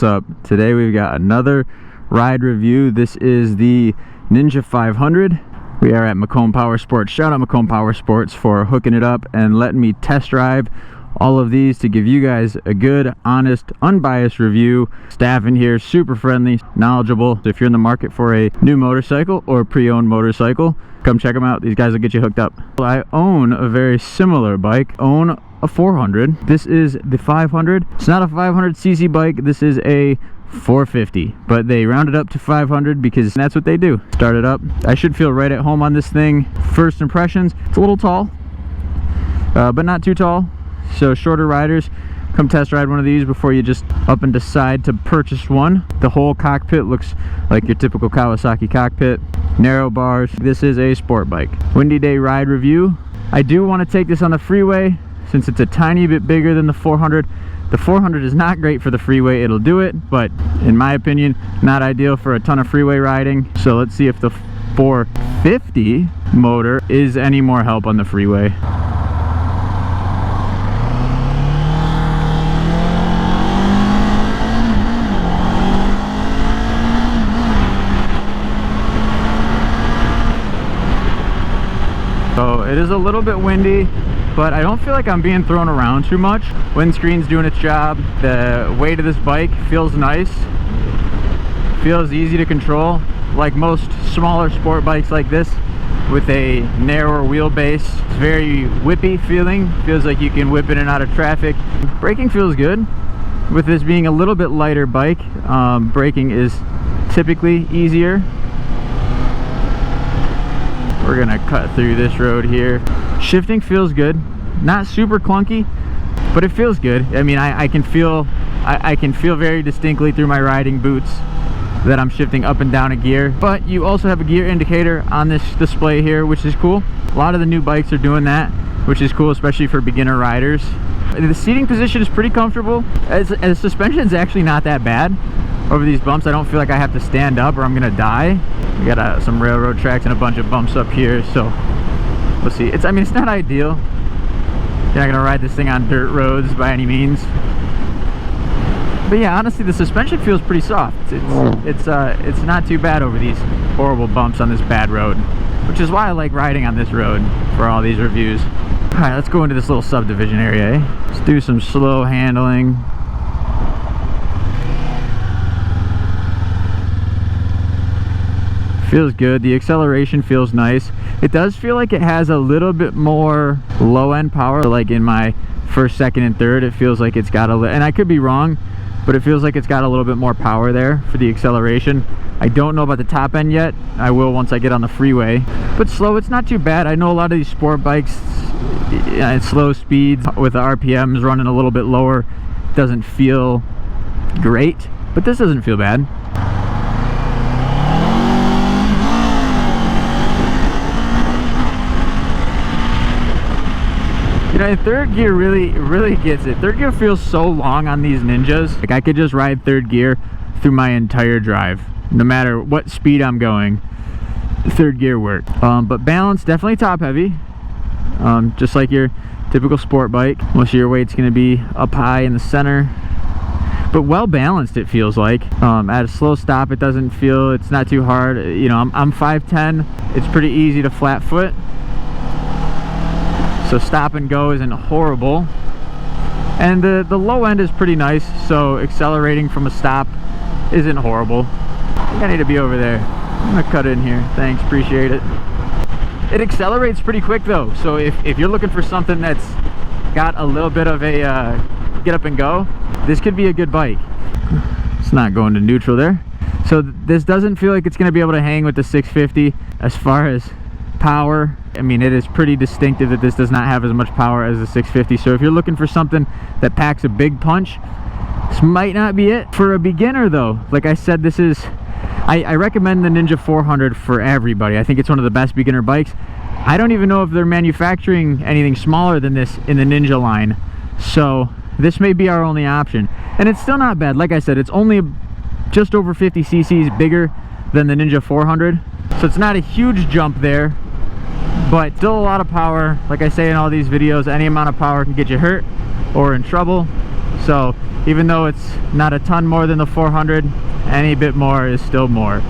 What's up? Today we've got another ride review. This is the Ninja 500. We are at Macomb Powersports. Shout out Macomb Powersports for hooking it up and letting me test drive all of these to give you guys a good, honest, unbiased review. Staff in here, super friendly, knowledgeable. So if you're in the market for a new motorcycle or pre-owned motorcycle, come check them out. These guys will get you hooked up. I own a very similar bike. Own a 400. This is the 500. It's not a 500cc bike. This is a 450, but they rounded up to 500 because that's what they do. Start it up. I should feel right at home on this thing. First impressions, it's a little tall, but not too tall. So shorter riders, come test ride one of these before you just up and decide to purchase one. The whole cockpit looks like your typical Kawasaki cockpit. Narrow bars. This is a sport bike. Windy day ride review. I do want to take this on the freeway since it's a tiny bit bigger than the 400. The 400 is not great for the freeway. It'll do it, but in my opinion, not ideal for a ton of freeway riding. So let's see if the 450 motor is any more help on the freeway. So it is a little bit windy, but I don't feel like I'm being thrown around too much. Windscreen's doing its job. The weight of this bike feels nice. Feels easy to control. Like most smaller sport bikes like this with a narrower wheelbase. It's very whippy feeling. Feels like you can whip in and out of traffic. Braking feels good. With this being a little bit lighter bike, braking is typically easier. We're gonna cut through this road here. Shifting feels good, not super clunky, but it feels good. I mean, I can feel very distinctly through my riding boots that I'm shifting up and down a gear. But you also have a gear indicator on this display here, which is cool. A lot of the new bikes are doing that, which is cool, especially for beginner riders. The seating position is pretty comfortable. The suspension is actually not that bad. Over these bumps, I don't feel like I have to stand up or I'm gonna die. We got some railroad tracks and a bunch of bumps up here, so we'll see. I mean, it's not ideal. You're not gonna ride this thing on dirt roads by any means. But yeah, honestly, the suspension feels pretty soft. It's not too bad over these horrible bumps on this bad road, which is why I like riding on this road for all these reviews. All right, let's go into this little subdivision area, eh? Let's do some slow handling. Feels good. The acceleration feels nice. It does feel like it has a little bit more low-end power. Like in my first, second, and third, it feels like it's got a little, and I could be wrong, but it feels like it's got a little bit more power there for the acceleration. I don't know about the top end yet. I will once I get on the freeway. But slow, it's not too bad. I know a lot of these sport bikes at slow speeds with the RPMs running a little bit lower doesn't feel great, but this doesn't feel bad. You know, third gear really gets it. Third gear feels so long on these Ninjas. Like I could just ride third gear through my entire drive, no matter what speed I'm going. Third gear work. But balance, definitely top heavy. Just like your typical sport bike. Most of your weight's gonna be up high in the center. But well balanced, it feels like. At a slow stop, it doesn't feel, it's not too hard. You know, I'm 5'10". It's pretty easy to flat foot. So stop and go isn't horrible. And the low end is pretty nice, so accelerating from a stop isn't horrible. I think I need to be over there. I'm gonna cut in here. Thanks, appreciate it. It accelerates pretty quick though, so if you're looking for something that's got a little bit of a get up and go, this could be a good bike. It's not going to neutral there. So this doesn't feel like it's gonna be able to hang with the 650 as far as power. I mean, it is pretty distinctive that this does not have as much power as the 650. So if you're looking for something that packs a big punch, this might not be it. For a beginner though, like I said, this is, I recommend the Ninja 400 for everybody. I think it's one of the best beginner bikes. I don't even know if they're manufacturing anything smaller than this in the Ninja line. So this may be our only option. And it's still not bad. Like I said, it's only just over 50 cc's bigger than the Ninja 400. So it's not a huge jump there, but still a lot of power. Like I say in all these videos, any amount of power can get you hurt or in trouble. So even though it's not a ton more than the 400, any bit more is still more.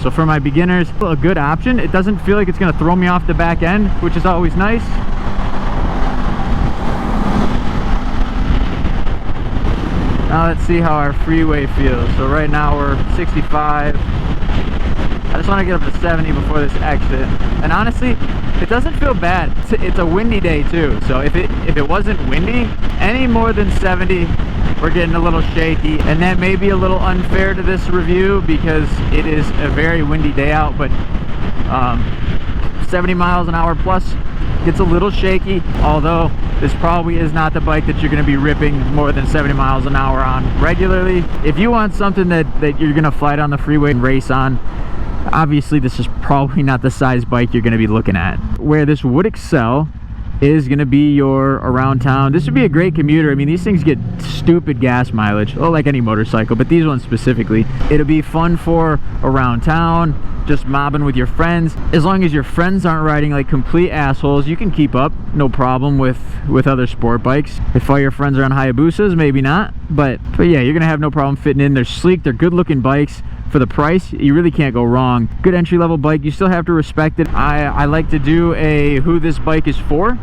So for my beginners, a good option. It doesn't feel like it's going to throw me off the back end, which is always nice. Now let's see how our Freeway feels. So right now we're 65. I just want to get up to 70 before this exit. And honestly, it doesn't feel bad. It's a windy day too. So if it wasn't windy, any more than 70, we're getting a little shaky. And that may be a little unfair to this review because it is a very windy day out, but 70 miles an hour plus gets a little shaky, although this probably is not the bike that you're going to be ripping more than 70 miles an hour on regularly. If you want something that you're going to fly down the freeway and race on, obviously this is probably not the size bike you're going to be looking at. Where this would excel is going to be your around town. This would be a great commuter. I mean, these things get stupid gas mileage, like any motorcycle, but these ones specifically. It'll be fun for around town, just mobbing with your friends. As long as your friends aren't riding like complete assholes, you can keep up, no problem with other sport bikes. If all your friends are on Hayabusas, maybe not, but yeah, you're gonna have no problem fitting in. They're sleek, they're good looking bikes. For the price, you really can't go wrong. Good entry-level bike. You still have to respect it. I like to do a who this bike is for.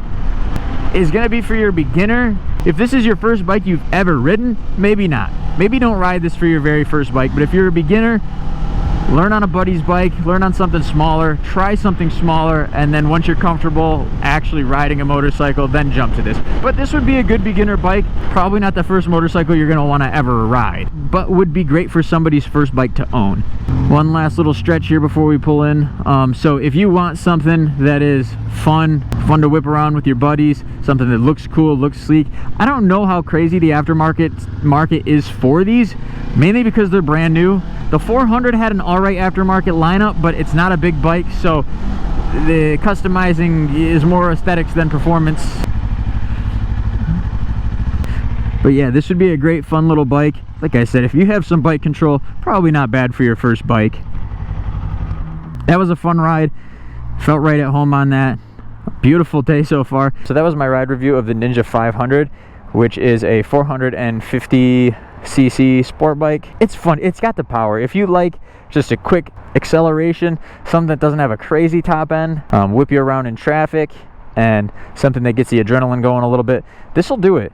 Is gonna be for your beginner. If this is your first bike you've ever ridden, maybe not. Maybe don't ride this for your very first bike, but if you're a beginner, learn on a buddy's bike, learn on something smaller, try something smaller, and then once you're comfortable actually riding a motorcycle, then jump to this. But this would be a good beginner bike. Probably not the first motorcycle you're gonna wanna ever ride, but would be great for somebody's first bike to own. One last little stretch here before we pull in. So if you want something that is fun to whip around with your buddies, something that looks cool, looks sleek. I don't know how crazy the aftermarket market is for these, mainly because they're brand new. The 400 had an alright aftermarket lineup, but it's not a big bike, so the customizing is more aesthetics than performance. But yeah, this would be a great fun little bike. Like I said, if you have some bike control, probably not bad for your first bike. That was a fun ride. Felt right at home on that. Beautiful day so far. So that was my ride review of the Ninja 500, which is a 450cc sport bike. It's fun. It's got the power. If you like just a quick acceleration, something that doesn't have a crazy top end, whip you around in traffic, and something that gets the adrenaline going a little bit, this will do it.